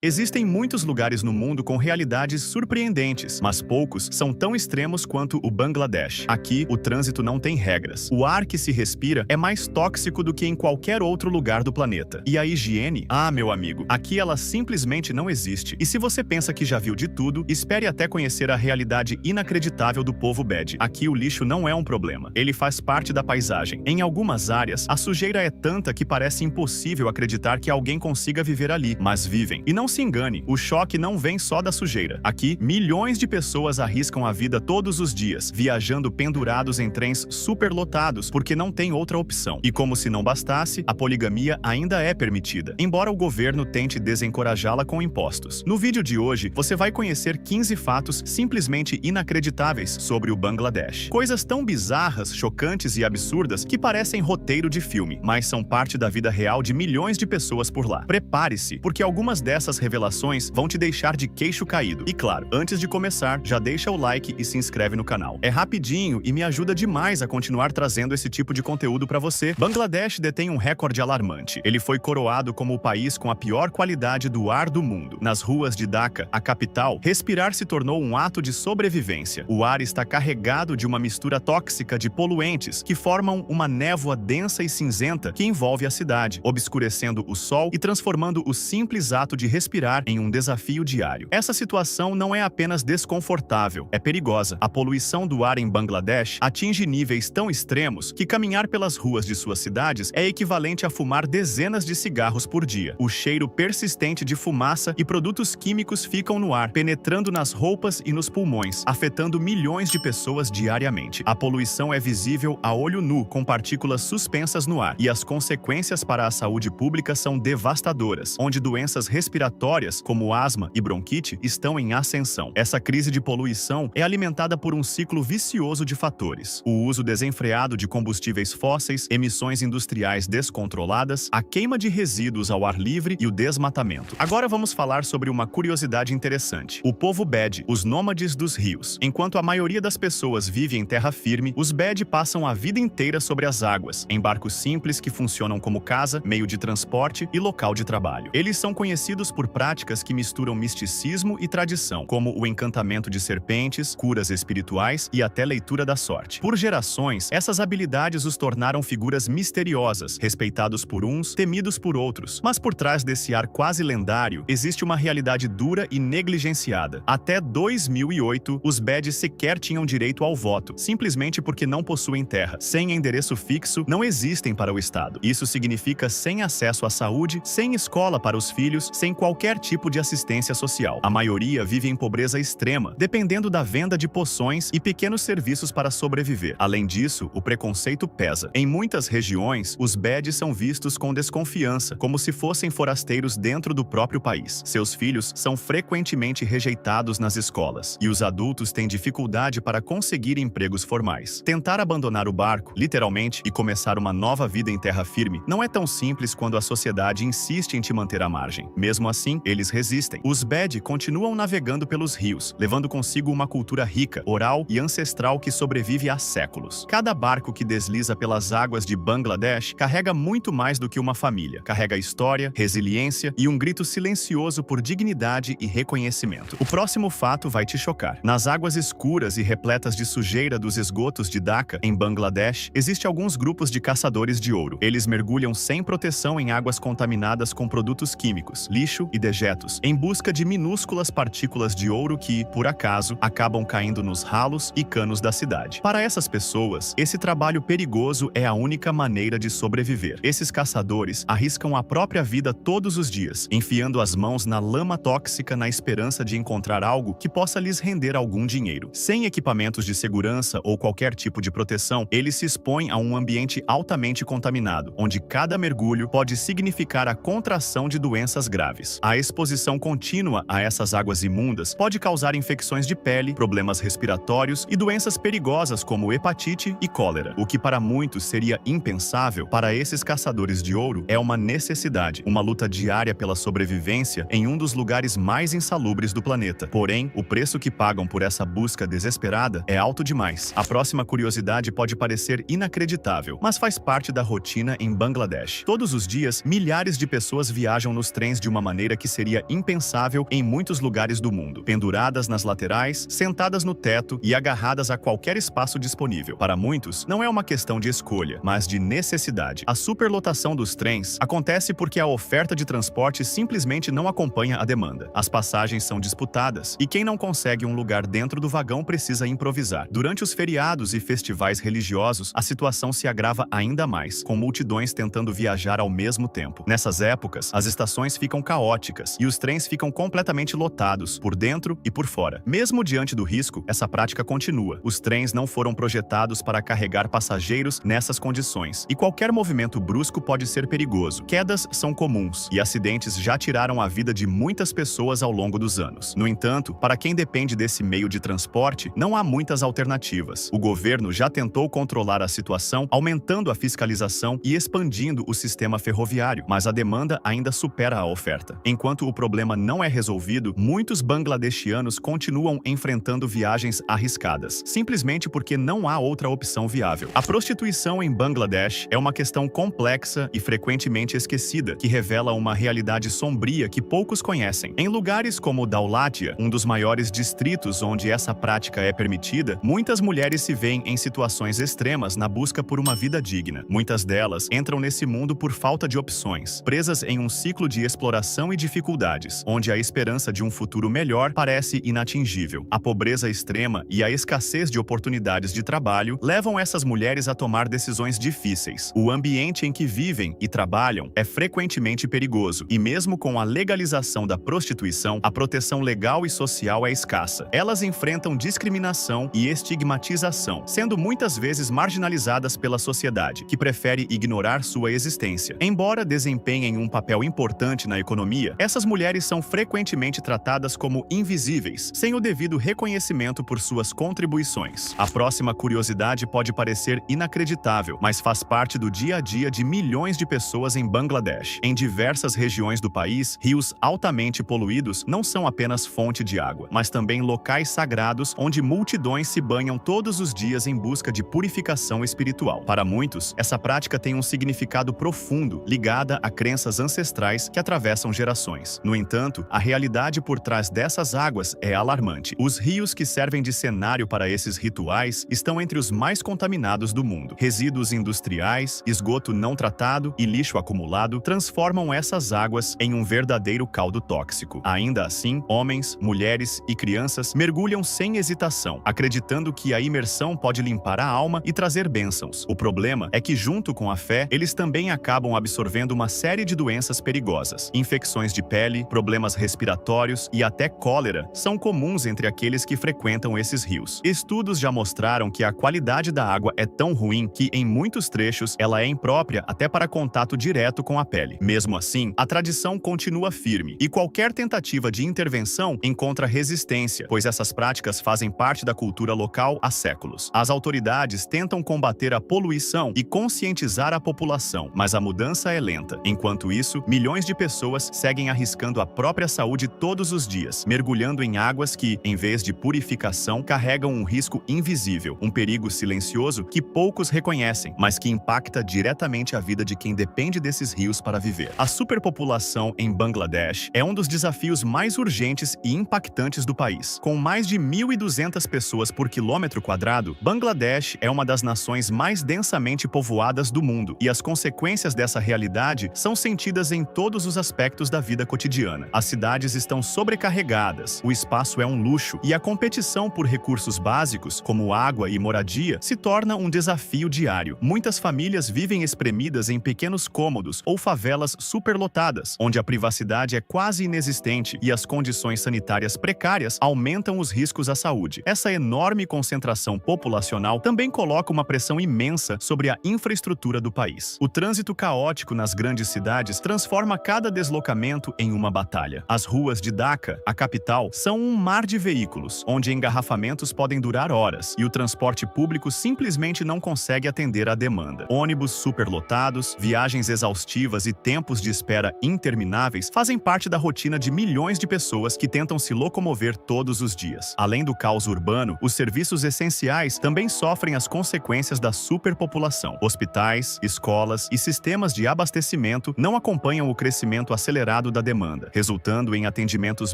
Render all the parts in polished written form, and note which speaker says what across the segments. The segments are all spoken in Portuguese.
Speaker 1: Existem muitos lugares no mundo com realidades surpreendentes, mas poucos são tão extremos quanto o Bangladesh. Aqui, o trânsito não tem regras. O ar que se respira é mais tóxico do que em qualquer outro lugar do planeta. E a higiene? Ah, meu amigo, aqui ela simplesmente não existe. E se você pensa que já viu de tudo, espere até conhecer a realidade inacreditável do povo Bede. Aqui o lixo não é um problema. Ele faz parte da paisagem. Em algumas áreas, a sujeira é tanta que parece impossível acreditar que alguém consiga viver ali, mas vivem. E não se engane, o choque não vem só da sujeira. Aqui, milhões de pessoas arriscam a vida todos os dias, viajando pendurados em trens superlotados, porque não tem outra opção. E como se não bastasse, a poligamia ainda é permitida, embora o governo tente desencorajá-la com impostos. No vídeo de hoje, você vai conhecer 15 fatos simplesmente inacreditáveis sobre o Bangladesh. Coisas tão bizarras, chocantes e absurdas que parecem roteiro de filme, mas são parte da vida real de milhões de pessoas por lá. Prepare-se, porque algumas dessas revelações vão te deixar de queixo caído. E claro, antes de começar, já deixa o like e se inscreve no canal. É rapidinho e me ajuda demais a continuar trazendo esse tipo de conteúdo pra você. Bangladesh detém um recorde alarmante. Ele foi coroado como o país com a pior qualidade do ar do mundo. Nas ruas de Dhaka, a capital, respirar se tornou um ato de sobrevivência. O ar está carregado de uma mistura tóxica de poluentes que formam uma névoa densa e cinzenta que envolve a cidade, obscurecendo o sol e transformando o simples ato de respirar em um desafio diário. Essa situação não é apenas desconfortável, é perigosa. A poluição do ar em Bangladesh atinge níveis tão extremos que caminhar pelas ruas de suas cidades é equivalente a fumar dezenas de cigarros por dia. O cheiro persistente de fumaça e produtos químicos ficam no ar, penetrando nas roupas e nos pulmões, afetando milhões de pessoas diariamente. A poluição é visível a olho nu, com partículas suspensas no ar, e as consequências para a saúde pública são devastadoras, onde doenças respiratórias como asma e bronquite estão em ascensão. Essa crise de poluição é alimentada por um ciclo vicioso de fatores: o uso desenfreado de combustíveis fósseis, emissões industriais descontroladas, a queima de resíduos ao ar livre e o desmatamento. Agora vamos falar sobre uma curiosidade interessante. O povo Bede, os nômades dos rios. Enquanto a maioria das pessoas vive em terra firme, os Bede passam a vida inteira sobre as águas, em barcos simples que funcionam como casa, meio de transporte e local de trabalho. Eles são conhecidos por práticas que misturam misticismo e tradição, como o encantamento de serpentes, curas espirituais e até leitura da sorte. Por gerações, essas habilidades os tornaram figuras misteriosas, respeitados por uns, temidos por outros. Mas por trás desse ar quase lendário, existe uma realidade dura e negligenciada. Até 2008, os Bede sequer tinham direito ao voto, simplesmente porque não possuem terra. Sem endereço fixo, não existem para o Estado. Isso significa sem acesso à saúde, sem escola para os filhos, sem qualquer tipo de assistência social. A maioria vive em pobreza extrema, dependendo da venda de poções e pequenos serviços para sobreviver. Além disso, o preconceito pesa. Em muitas regiões, os Bede são vistos com desconfiança, como se fossem forasteiros dentro do próprio país. Seus filhos são frequentemente rejeitados nas escolas, e os adultos têm dificuldade para conseguir empregos formais. Tentar abandonar o barco, literalmente, e começar uma nova vida em terra firme não é tão simples quando a sociedade insiste em te manter à margem. Mesmo assim, eles resistem. Os Bede continuam navegando pelos rios, levando consigo uma cultura rica, oral e ancestral que sobrevive há séculos. Cada barco que desliza pelas águas de Bangladesh carrega muito mais do que uma família. Carrega história, resiliência e um grito silencioso por dignidade e reconhecimento. O próximo fato vai te chocar. Nas águas escuras e repletas de sujeira dos esgotos de Dhaka, em Bangladesh, existem alguns grupos de caçadores de ouro. Eles mergulham sem proteção em águas contaminadas com produtos químicos, lixo e dejetos, em busca de minúsculas partículas de ouro que, por acaso, acabam caindo nos ralos e canos da cidade. Para essas pessoas, esse trabalho perigoso é a única maneira de sobreviver. Esses caçadores arriscam a própria vida todos os dias, enfiando as mãos na lama tóxica na esperança de encontrar algo que possa lhes render algum dinheiro. Sem equipamentos de segurança ou qualquer tipo de proteção, eles se expõem a um ambiente altamente contaminado, onde cada mergulho pode significar a contração de doenças graves. A exposição contínua a essas águas imundas pode causar infecções de pele, problemas respiratórios e doenças perigosas como hepatite e cólera. O que para muitos seria impensável, para esses caçadores de ouro é uma necessidade, uma luta diária pela sobrevivência em um dos lugares mais insalubres do planeta. Porém, o preço que pagam por essa busca desesperada é alto demais. A próxima curiosidade pode parecer inacreditável, mas faz parte da rotina em Bangladesh. Todos os dias, milhares de pessoas viajam nos trens de uma maneira maneira que seria impensável em muitos lugares do mundo, penduradas nas laterais, sentadas no teto e agarradas a qualquer espaço disponível. Para muitos, não é uma questão de escolha, mas de necessidade. A superlotação dos trens acontece porque a oferta de transporte simplesmente não acompanha a demanda. As passagens são disputadas e quem não consegue um lugar dentro do vagão precisa improvisar. Durante os feriados e festivais religiosos, a situação se agrava ainda mais, com multidões tentando viajar ao mesmo tempo. Nessas épocas, as estações ficam caóticas e os trens ficam completamente lotados, por dentro e por fora. Mesmo diante do risco, essa prática continua. Os trens não foram projetados para carregar passageiros nessas condições, e qualquer movimento brusco pode ser perigoso. Quedas são comuns, e acidentes já tiraram a vida de muitas pessoas ao longo dos anos. No entanto, para quem depende desse meio de transporte, não há muitas alternativas. O governo já tentou controlar a situação, aumentando a fiscalização e expandindo o sistema ferroviário, mas a demanda ainda supera a oferta. Enquanto o problema não é resolvido, muitos bangladeshianos continuam enfrentando viagens arriscadas, simplesmente porque não há outra opção viável. A prostituição em Bangladesh é uma questão complexa e frequentemente esquecida, que revela uma realidade sombria que poucos conhecem. Em lugares como Daulatia, um dos maiores distritos onde essa prática é permitida, muitas mulheres se veem em situações extremas na busca por uma vida digna. Muitas delas entram nesse mundo por falta de opções, presas em um ciclo de exploração e dificuldades, onde a esperança de um futuro melhor parece inatingível. A pobreza extrema e a escassez de oportunidades de trabalho levam essas mulheres a tomar decisões difíceis. O ambiente em que vivem e trabalham é frequentemente perigoso, e mesmo com a legalização da prostituição, a proteção legal e social é escassa. Elas enfrentam discriminação e estigmatização, sendo muitas vezes marginalizadas pela sociedade, que prefere ignorar sua existência. Embora desempenhem um papel importante na economia, essas mulheres são frequentemente tratadas como invisíveis, sem o devido reconhecimento por suas contribuições. A próxima curiosidade pode parecer inacreditável, mas faz parte do dia a dia de milhões de pessoas em Bangladesh. Em diversas regiões do país, rios altamente poluídos não são apenas fonte de água, mas também locais sagrados onde multidões se banham todos os dias em busca de purificação espiritual. Para muitos, essa prática tem um significado profundo, ligada a crenças ancestrais que atravessam gerações. No entanto, a realidade por trás dessas águas é alarmante. Os rios que servem de cenário para esses rituais estão entre os mais contaminados do mundo. Resíduos industriais, esgoto não tratado e lixo acumulado transformam essas águas em um verdadeiro caldo tóxico. Ainda assim, homens, mulheres e crianças mergulham sem hesitação, acreditando que a imersão pode limpar a alma e trazer bênçãos. O problema é que, junto com a fé, eles também acabam absorvendo uma série de doenças perigosas. Infecções de pele, problemas respiratórios e até cólera são comuns entre aqueles que frequentam esses rios. Estudos já mostraram que a qualidade da água é tão ruim que, em muitos trechos, ela é imprópria até para contato direto com a pele. Mesmo assim, a tradição continua firme e qualquer tentativa de intervenção encontra resistência, pois essas práticas fazem parte da cultura local há séculos. As autoridades tentam combater a poluição e conscientizar a população, mas a mudança é lenta. Enquanto isso, milhões de pessoas seguem arriscando a própria saúde todos os dias, mergulhando em águas que, em vez de purificação, carregam um risco invisível, um perigo silencioso que poucos reconhecem, mas que impacta diretamente a vida de quem depende desses rios para viver. A superpopulação em Bangladesh é um dos desafios mais urgentes e impactantes do país. Com mais de 1.200 pessoas por quilômetro quadrado, Bangladesh é uma das nações mais densamente povoadas do mundo, e as consequências dessa realidade são sentidas em todos os aspectos da vida cotidiana. As cidades estão sobrecarregadas, o espaço é um luxo, e a competição por recursos básicos, como água e moradia, se torna um desafio diário. Muitas famílias vivem espremidas em pequenos cômodos ou favelas superlotadas, onde a privacidade é quase inexistente e as condições sanitárias precárias aumentam os riscos à saúde. Essa enorme concentração populacional também coloca uma pressão imensa sobre a infraestrutura do país. O trânsito caótico nas grandes cidades transforma cada deslocamento em uma batalha. As ruas de Dhaka, a capital, são um mar de veículos, onde engarrafamentos podem durar horas e o transporte público simplesmente não consegue atender à demanda. Ônibus superlotados, viagens exaustivas e tempos de espera intermináveis fazem parte da rotina de milhões de pessoas que tentam se locomover todos os dias. Além do caos urbano, os serviços essenciais também sofrem as consequências da superpopulação. Hospitais, escolas e sistemas de abastecimento não acompanham o crescimento acelerado dobrado da demanda, resultando em atendimentos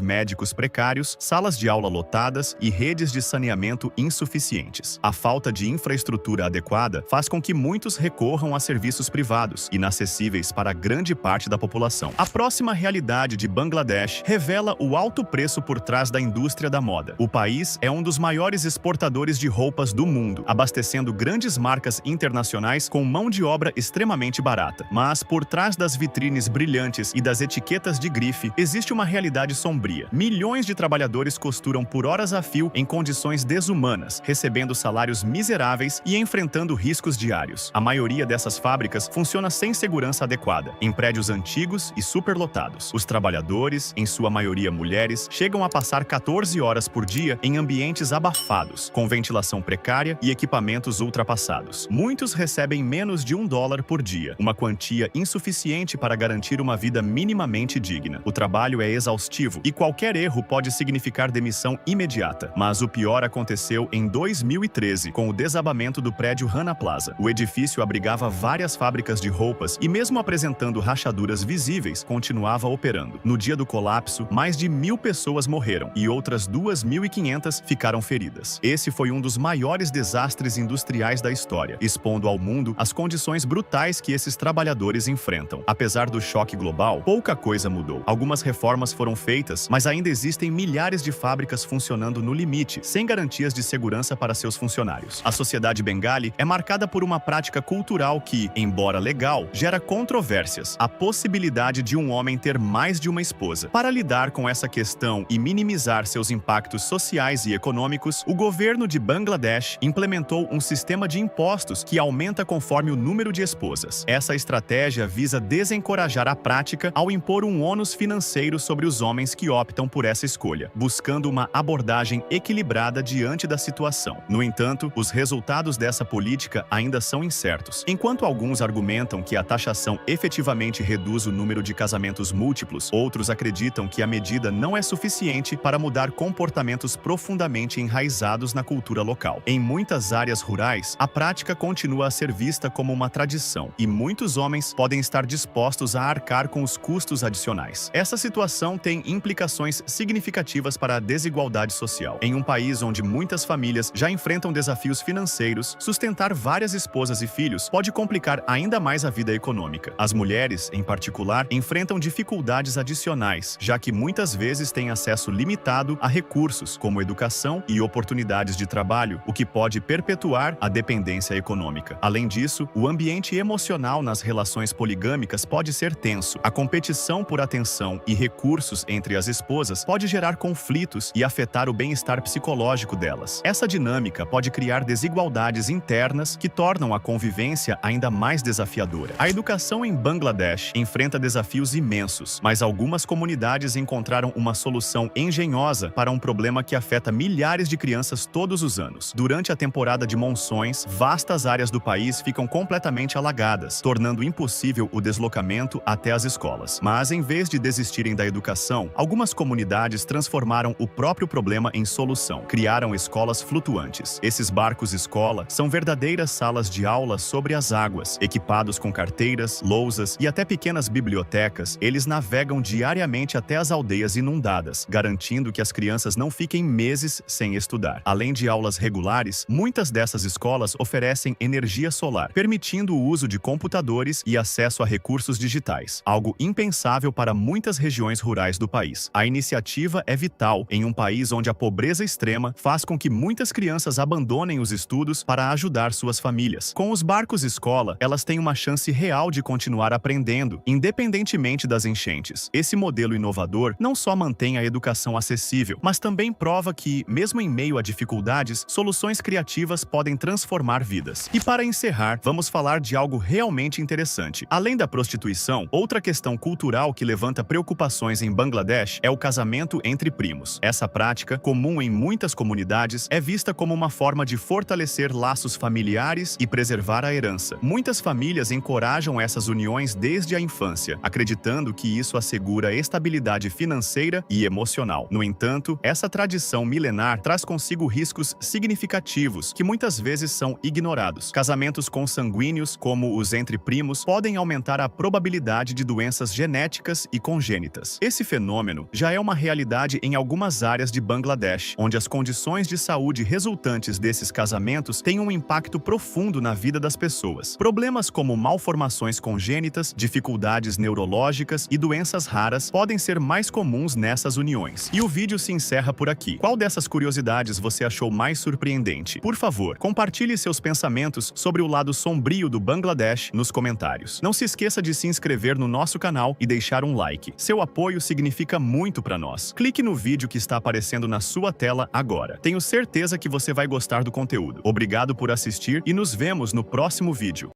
Speaker 1: médicos precários, salas de aula lotadas e redes de saneamento insuficientes. A falta de infraestrutura adequada faz com que muitos recorram a serviços privados, inacessíveis para grande parte da população. A próxima realidade de Bangladesh revela o alto preço por trás da indústria da moda. O país é um dos maiores exportadores de roupas do mundo, abastecendo grandes marcas internacionais com mão de obra extremamente barata. Mas por trás das vitrines brilhantes e das etiquetas de grife, existe uma realidade sombria. Milhões de trabalhadores costuram por horas a fio em condições desumanas, recebendo salários miseráveis e enfrentando riscos diários. A maioria dessas fábricas funciona sem segurança adequada, em prédios antigos e superlotados. Os trabalhadores, em sua maioria mulheres, chegam a passar 14 horas por dia em ambientes abafados, com ventilação precária e equipamentos ultrapassados. Muitos recebem menos de $1 por dia, uma quantia insuficiente para garantir uma vida minimamente digna. O trabalho é exaustivo e qualquer erro pode significar demissão imediata. Mas o pior aconteceu em 2013, com o desabamento do prédio Rana Plaza. O edifício abrigava várias fábricas de roupas e, mesmo apresentando rachaduras visíveis, continuava operando. No dia do colapso, mais de 1.000 pessoas morreram e outras 2.500 ficaram feridas. Esse foi um dos maiores desastres industriais da história, expondo ao mundo as condições brutais que esses trabalhadores enfrentam. Apesar do choque global, pouca coisa mudou. Algumas reformas foram feitas, mas ainda existem milhares de fábricas funcionando no limite, sem garantias de segurança para seus funcionários. A sociedade bengali é marcada por uma prática cultural que, embora legal, gera controvérsias. A possibilidade de um homem ter mais de uma esposa. Para lidar com essa questão e minimizar seus impactos sociais e econômicos, o governo de Bangladesh implementou um sistema de impostos que aumenta conforme o número de esposas. Essa estratégia visa desencorajar a prática ao impor um ônus financeiro sobre os homens que optam por essa escolha, buscando uma abordagem equilibrada diante da situação. No entanto, os resultados dessa política ainda são incertos. Enquanto alguns argumentam que a taxação efetivamente reduz o número de casamentos múltiplos, outros acreditam que a medida não é suficiente para mudar comportamentos profundamente enraizados na cultura local. Em muitas áreas rurais, a prática continua a ser vista como uma tradição, e muitos homens podem estar dispostos a arcar com os custos adicionais. Essa situação tem implicações significativas para a desigualdade social. Em um país onde muitas famílias já enfrentam desafios financeiros, sustentar várias esposas e filhos pode complicar ainda mais a vida econômica. As mulheres, em particular, enfrentam dificuldades adicionais, já que muitas vezes têm acesso limitado a recursos, como educação e oportunidades de trabalho, o que pode perpetuar a dependência econômica. Além disso, o ambiente emocional nas relações poligâmicas pode ser tenso. A competição por atenção e recursos entre as esposas pode gerar conflitos e afetar o bem-estar psicológico delas. Essa dinâmica pode criar desigualdades internas que tornam a convivência ainda mais desafiadora. A educação em Bangladesh enfrenta desafios imensos, mas algumas comunidades encontraram uma solução engenhosa para um problema que afeta milhares de crianças todos os anos. Durante a temporada de monções, vastas áreas do país ficam completamente alagadas, tornando impossível o deslocamento até as escolas. Mas, em vez de desistirem da educação, algumas comunidades transformaram o próprio problema em solução. Criaram escolas flutuantes. Esses barcos-escola são verdadeiras salas de aula sobre as águas. Equipados com carteiras, lousas e até pequenas bibliotecas, eles navegam diariamente até as aldeias inundadas, garantindo que as crianças não fiquem meses sem estudar. Além de aulas regulares, muitas dessas escolas oferecem energia solar, permitindo o uso de computadores e acesso a recursos digitais, algo impensável para muitas regiões rurais do país. A iniciativa é vital em um país onde a pobreza extrema faz com que muitas crianças abandonem os estudos para ajudar suas famílias. Com os barcos-escola, elas têm uma chance real de continuar aprendendo, independentemente das enchentes. Esse modelo inovador não só mantém a educação acessível, mas também prova que, mesmo em meio a dificuldades, soluções criativas podem transformar vidas. E para encerrar, vamos falar de algo realmente interessante. Além da prostituição, outra questão cultural que levanta preocupações em Bangladesh é o casamento entre primos. Essa prática, comum em muitas comunidades, é vista como uma forma de fortalecer laços familiares e preservar a herança. Muitas famílias encorajam essas uniões desde a infância, acreditando que isso assegura estabilidade financeira e emocional. No entanto, essa tradição milenar traz consigo riscos significativos que muitas vezes são ignorados. Casamentos consanguíneos, como os entre primos, podem aumentar a probabilidade de doenças genéticas genéticas e congênitas. Esse fenômeno já é uma realidade em algumas áreas de Bangladesh, onde as condições de saúde resultantes desses casamentos têm um impacto profundo na vida das pessoas. Problemas como malformações congênitas, dificuldades neurológicas e doenças raras podem ser mais comuns nessas uniões. E o vídeo se encerra por aqui. Qual dessas curiosidades você achou mais surpreendente? Por favor, compartilhe seus pensamentos sobre o lado sombrio do Bangladesh nos comentários. Não se esqueça de se inscrever no nosso canal e deixar um like. Seu apoio significa muito para nós. Clique no vídeo que está aparecendo na sua tela agora. Tenho certeza que você vai gostar do conteúdo. Obrigado por assistir e nos vemos no próximo vídeo.